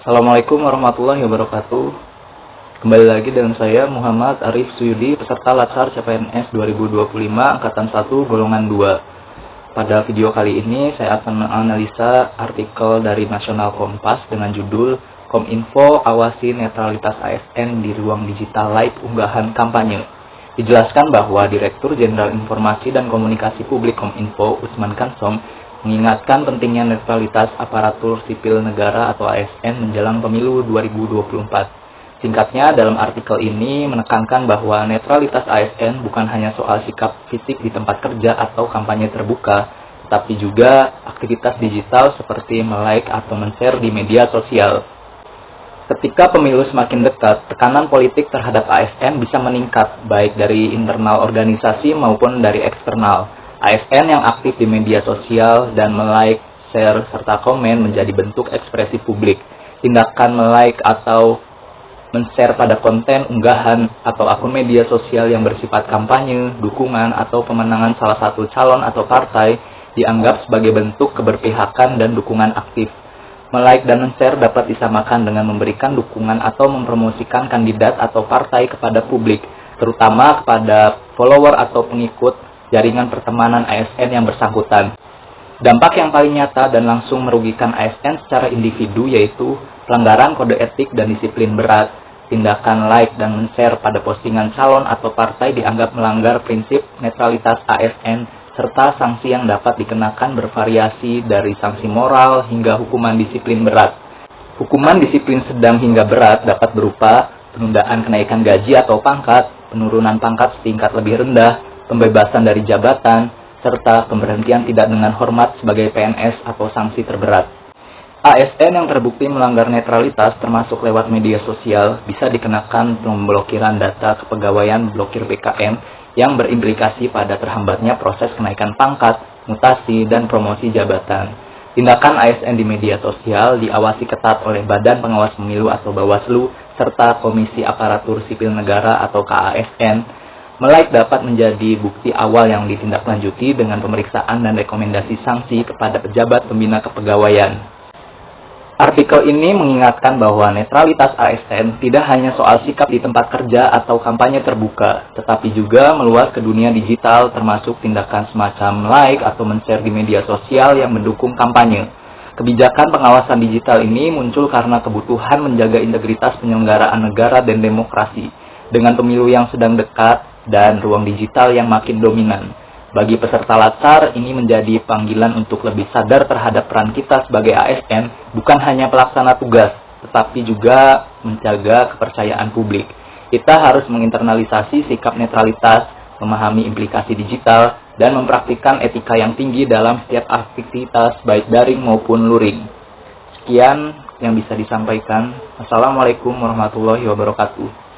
Assalamualaikum warahmatullahi wabarakatuh. Kembali lagi dengan saya Muhammad Arif Suyudi, peserta Latsar CPNS 2025 Angkatan 1 Golongan 2. Pada video kali ini saya akan menganalisa artikel dari Nasional Kompas dengan judul Kominfo Awasi Netralitas ASN di Ruang Digital Live Unggahan Kampanye. Dijelaskan bahwa Direktur Jenderal Informasi dan Komunikasi Publik Kominfo, Usman Kansom, mengingatkan pentingnya netralitas aparatur sipil negara atau ASN menjelang pemilu 2024. Singkatnya, dalam artikel ini menekankan bahwa netralitas ASN bukan hanya soal sikap fisik di tempat kerja atau kampanye terbuka, tetapi juga aktivitas digital seperti melike atau men-share di media sosial. Ketika pemilu semakin dekat, tekanan politik terhadap ASN bisa meningkat, baik dari internal organisasi maupun dari eksternal. ASN yang aktif di media sosial dan melike, share, serta komen menjadi bentuk ekspresi publik. Tindakan melike atau men-share pada konten, unggahan, atau akun media sosial yang bersifat kampanye, dukungan, atau pemenangan salah satu calon atau partai dianggap sebagai bentuk keberpihakan dan dukungan aktif. Melike dan men-share dapat disamakan dengan memberikan dukungan atau mempromosikan kandidat atau partai kepada publik, terutama kepada follower atau pengikut jaringan pertemanan ASN yang bersangkutan. Dampak yang paling nyata dan langsung merugikan ASN secara individu yaitu pelanggaran kode etik dan disiplin berat. Tindakan like dan men-share pada postingan calon atau partai dianggap melanggar prinsip netralitas ASN, serta sanksi yang dapat dikenakan bervariasi dari sanksi moral hingga hukuman disiplin berat. Hukuman disiplin sedang hingga berat dapat berupa penundaan kenaikan gaji atau pangkat, penurunan pangkat setingkat lebih rendah, pembebasan dari jabatan, serta pemberhentian tidak dengan hormat sebagai PNS atau sanksi terberat. ASN yang terbukti melanggar netralitas termasuk lewat media sosial bisa dikenakan pemblokiran data kepegawaian blokir BKM yang berimplikasi pada terhambatnya proses kenaikan pangkat, mutasi, dan promosi jabatan. Tindakan ASN di media sosial diawasi ketat oleh Badan Pengawas Pemilu atau Bawaslu serta Komisi Aparatur Sipil Negara atau KASN. Melike dapat menjadi bukti awal yang ditindaklanjuti dengan pemeriksaan dan rekomendasi sanksi kepada pejabat pembina kepegawaian. Artikel ini mengingatkan bahwa netralitas ASN tidak hanya soal sikap di tempat kerja atau kampanye terbuka, tetapi juga meluas ke dunia digital termasuk tindakan semacam like atau men-share di media sosial yang mendukung kampanye. Kebijakan pengawasan digital ini muncul karena kebutuhan menjaga integritas penyelenggaraan negara dan demokrasi. Dengan pemilu yang sedang dekat dan ruang digital yang makin dominan, bagi peserta Latsar ini menjadi panggilan untuk lebih sadar terhadap peran kita sebagai ASN, bukan hanya pelaksana tugas, tetapi juga menjaga kepercayaan publik. Kita harus menginternalisasi sikap netralitas, memahami implikasi digital, dan mempraktikkan etika yang tinggi dalam setiap aktivitas baik daring maupun luring. Sekian yang bisa disampaikan. Wassalamualaikum warahmatullahi wabarakatuh.